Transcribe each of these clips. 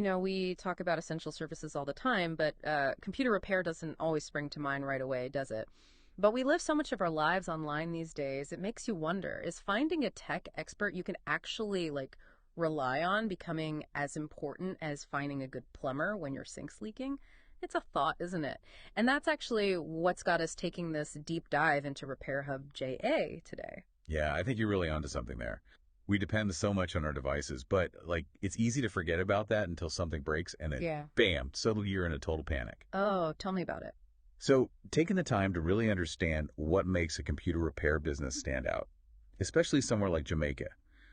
You know, we talk about essential services all the time, but computer repair doesn't always spring to mind right away, does it? But we live so much of our lives online these days, it makes you wonder, is finding a tech expert you can actually rely on becoming as important as finding a good plumber when your sink's leaking? It's a thought, isn't it? And that's actually what's got us taking this deep dive into RepairHubJa today. Yeah, I think you're really onto something there. We depend so much on our devices, but it's easy to forget about that until something breaks and then Yeah. bam, suddenly you're in a total panic. Oh, tell me about it. So taking the time to really understand what makes a computer repair business stand out, especially somewhere like Jamaica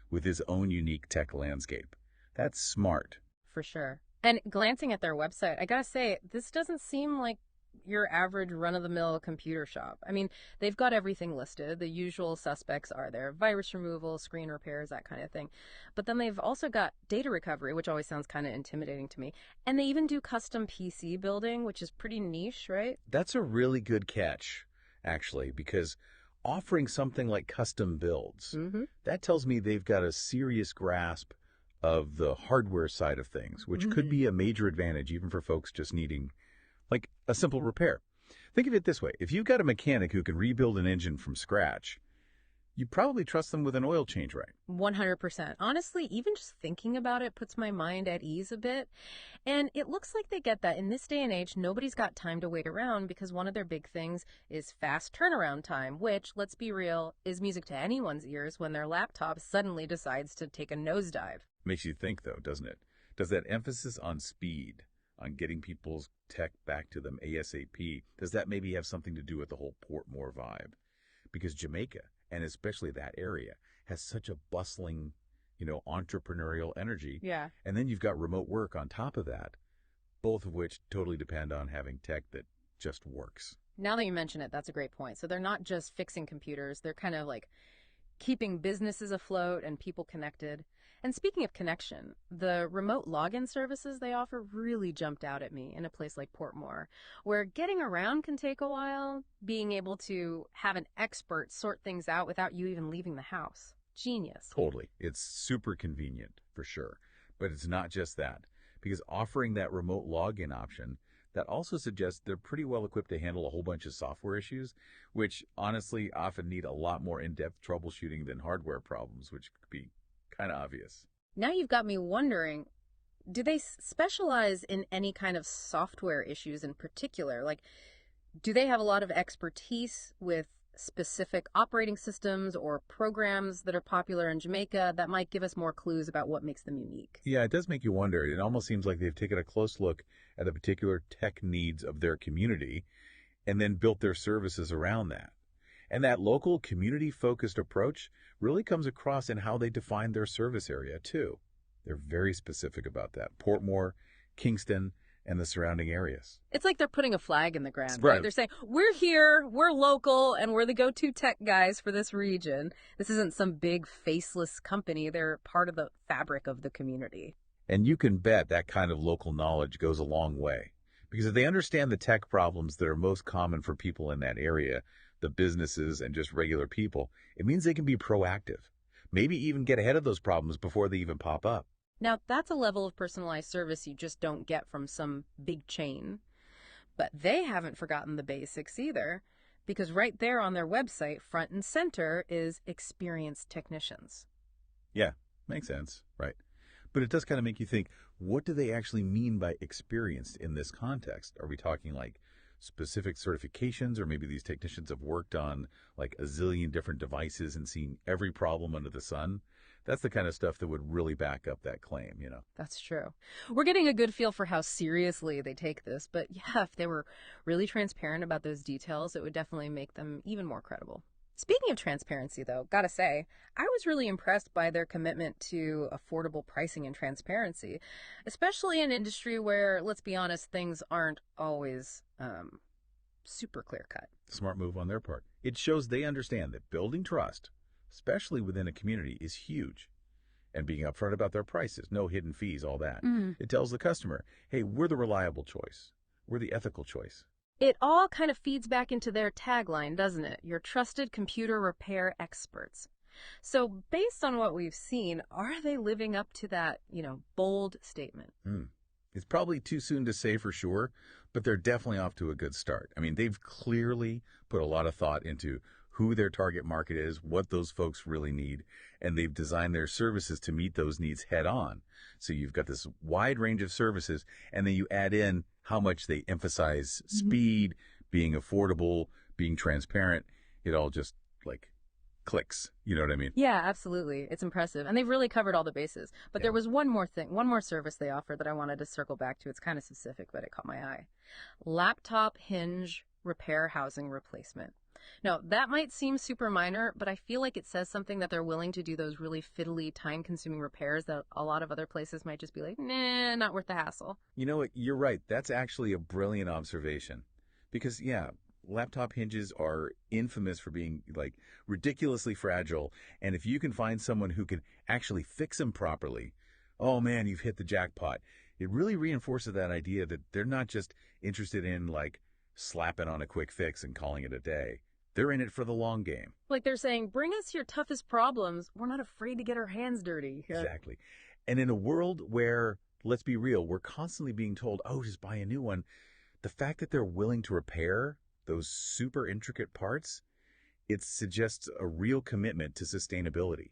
with its own unique tech landscape, that's smart. For sure. And glancing at their website, I gotta say, this doesn't seem like your average run-of-the-mill computer shop. I mean, they've got everything listed. The usual suspects are there: virus removal, screen repairs, that kind of thing. But then they've also got data recovery, which always sounds kind of intimidating to me. And they even do custom PC building, which is pretty niche, right? That's a really good catch, actually, because offering something like custom builds, that tells me they've got a serious grasp of the hardware side of things, which could be a major advantage even for folks just needing a simple repair. Think of it this way. If you've got a mechanic who can rebuild an engine from scratch, you probably trust them with an oil change, right? 100%. Honestly, even just thinking about it puts my mind at ease a bit. And it looks like they get that in this day and age, nobody's got time to wait around because one of their big things is fast turnaround time, which, let's be real, is music to anyone's ears when their laptop suddenly decides to take a nosedive. Makes you think, though, doesn't it? Does that emphasis on speed, on getting people's tech back to them ASAP, does that maybe have something to do with the whole Portmore vibe? Because Jamaica, and especially that area, has such a bustling, entrepreneurial energy. Yeah. And then you've got remote work on top of that, both of which totally depend on having tech that just works. Now that you mention it, that's a great point. So they're not just fixing computers, they're kind of keeping businesses afloat and people connected. And speaking of connection, the remote login services they offer really jumped out at me in a place like Portmore, where getting around can take a while, being able to have an expert sort things out without you even leaving the house. Genius. Totally. It's super convenient, for sure. But it's not just that, because offering that remote login option, that also suggests they're pretty well equipped to handle a whole bunch of software issues, which honestly often need a lot more in-depth troubleshooting than hardware problems, which could be kind of obvious. Now you've got me wondering, do they specialize in any kind of software issues in particular? Do they have a lot of expertise with specific operating systems or programs that are popular in Jamaica that might give us more clues about what makes them unique? Yeah, it does make you wonder. It almost seems like they've taken a close look at the particular tech needs of their community and then built their services around that. And that local community-focused approach really comes across in how they define their service area, too. They're very specific about that. Portmore, Kingston, and the surrounding areas. It's like they're putting a flag in the ground, Right. They're saying, we're here, we're local, and we're the go-to tech guys for this region. This isn't some big faceless company. They're part of the fabric of the community. And you can bet that kind of local knowledge goes a long way. Because if they understand the tech problems that are most common for people in that area, the businesses and just regular people, it means they can be proactive. Maybe even get ahead of those problems before they even pop up. Now, that's a level of personalized service you just don't get from some big chain. But they haven't forgotten the basics either, because right there on their website, front and center, is experienced technicians. Yeah, makes sense, right? But it does kind of make you think, what do they actually mean by experienced in this context? Are we talking specific certifications, or maybe these technicians have worked on a zillion different devices and seen every problem under the sun? That's the kind of stuff that would really back up that claim, That's true. We're getting a good feel for how seriously they take this, but yeah, if they were really transparent about those details, it would definitely make them even more credible. Speaking of transparency, though, gotta say, I was really impressed by their commitment to affordable pricing and transparency, especially in an industry where, let's be honest, things aren't always super clear-cut. Smart move on their part. It shows they understand that building trust, especially within a community, is huge. And being upfront about their prices, no hidden fees, all that. It tells the customer, hey, we're the reliable choice. We're the ethical choice. It all kind of feeds back into their tagline, doesn't it? Your trusted computer repair experts. So based on what we've seen, are they living up to that, bold statement? It's probably too soon to say for sure, but they're definitely off to a good start. I mean, they've clearly put a lot of thought into who their target market is, what those folks really need, and they've designed their services to meet those needs head on. So you've got this wide range of services, and then you add in how much they emphasize speed, being affordable, being transparent. It all just like clicks. You know what I mean? Yeah, absolutely. It's impressive. And they've really covered all the bases. But Yeah. there was one more thing, one more service they offered that I wanted to circle back to. It's kind of specific, but it caught my eye. Laptop hinge repair housing replacement. Now, that might seem super minor, but I feel like it says something that they're willing to do those really fiddly, time-consuming repairs that a lot of other places might just be like, nah, not worth the hassle. You know what? You're right. That's actually a brilliant observation. Because, yeah, laptop hinges are infamous for being like ridiculously fragile. And if you can find someone who can actually fix them properly, oh man, you've hit the jackpot. It really reinforces that idea that they're not just interested in like slapping on a quick fix and calling it a day. They're in it for the long game. Like they're saying, bring us your toughest problems. We're not afraid to get our hands dirty. Exactly. And in a world where, let's be real, we're constantly being told, oh, just buy a new one. The fact that they're willing to repair those super intricate parts, it suggests a real commitment to sustainability,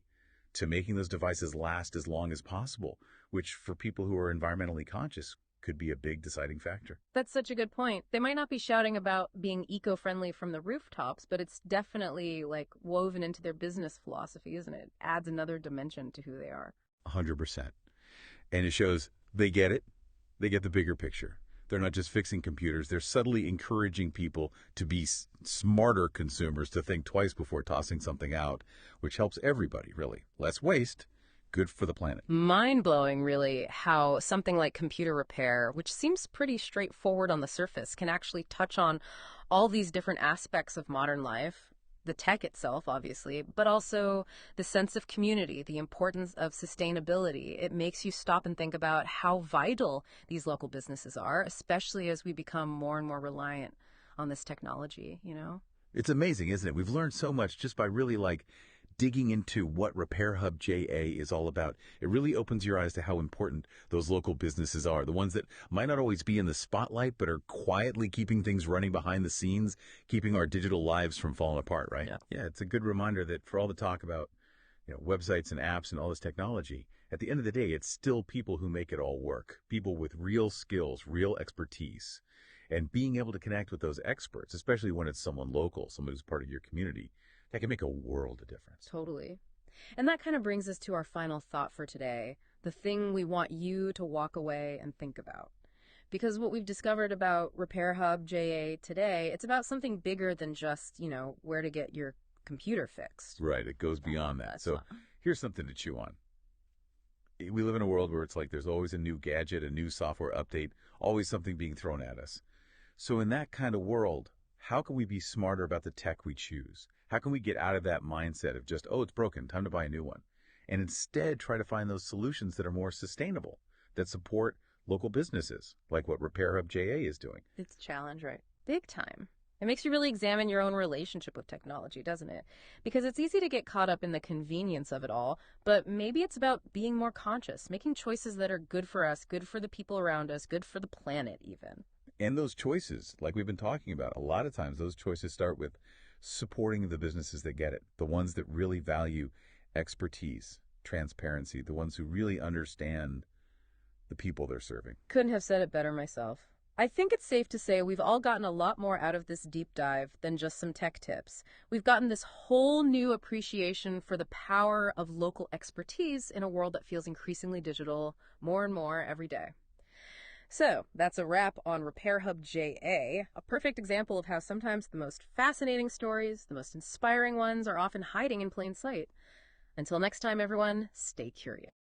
to making those devices last as long as possible, which for people who are environmentally conscious could be a big deciding factor. That's such a good point. They might not be shouting about being eco-friendly from the rooftops, but it's definitely like woven into their business philosophy, isn't it? Adds another dimension to who they are. 100%. And it shows they get it. They get the bigger picture. They're not just fixing computers. They're subtly encouraging people to be smarter consumers, to think twice before tossing something out, which helps everybody, really. Less waste, good for the planet. Mind-blowing, really, how something like computer repair, which seems pretty straightforward on the surface, can actually touch on all these different aspects of modern life. The tech itself, obviously, but also the sense of community, the importance of sustainability. It makes you stop and think about how vital these local businesses are, especially as we become more and more reliant on this technology, you know? It's amazing, isn't it? We've learned so much just by really like digging into what RepairHubJA is all about. It really opens your eyes to how important those local businesses are, the ones that might not always be in the spotlight, but are quietly keeping things running behind the scenes, keeping our digital lives from falling apart, right? Yeah, it's a good reminder that for all the talk about, websites and apps and all this technology, at the end of the day, it's still people who make it all work, people with real skills, real expertise, and being able to connect with those experts, especially when it's someone local, someone who's part of your community. That can make a world of difference. Totally. And that kind of brings us to our final thought for today, the thing we want you to walk away and think about. Because what we've discovered about RepairHubJA today, it's about something bigger than just, where to get your computer fixed. Right. It goes beyond that. So here's something to chew on. We live in a world where it's like there's always a new gadget, a new software update, always something being thrown at us. So in that kind of world, how can we be smarter about the tech we choose? How can we get out of that mindset of just, oh, it's broken, time to buy a new one? And instead try to find those solutions that are more sustainable, that support local businesses, like what RepairHubJA is doing. It's a challenge, right? Big time. It makes you really examine your own relationship with technology, doesn't it? Because it's easy to get caught up in the convenience of it all, but maybe it's about being more conscious, making choices that are good for us, good for the people around us, good for the planet even. And those choices, like we've been talking about, a lot of times those choices start with supporting the businesses that get it, the ones that really value expertise, transparency, the ones who really understand the people they're serving. Couldn't have said it better myself. I think it's safe to say we've all gotten a lot more out of this deep dive than just some tech tips. We've gotten this whole new appreciation for the power of local expertise in a world that feels increasingly digital more and more every day. So that's a wrap on RepairHubJA, a perfect example of how sometimes the most fascinating stories, the most inspiring ones, are often hiding in plain sight. Until next time, everyone, stay curious.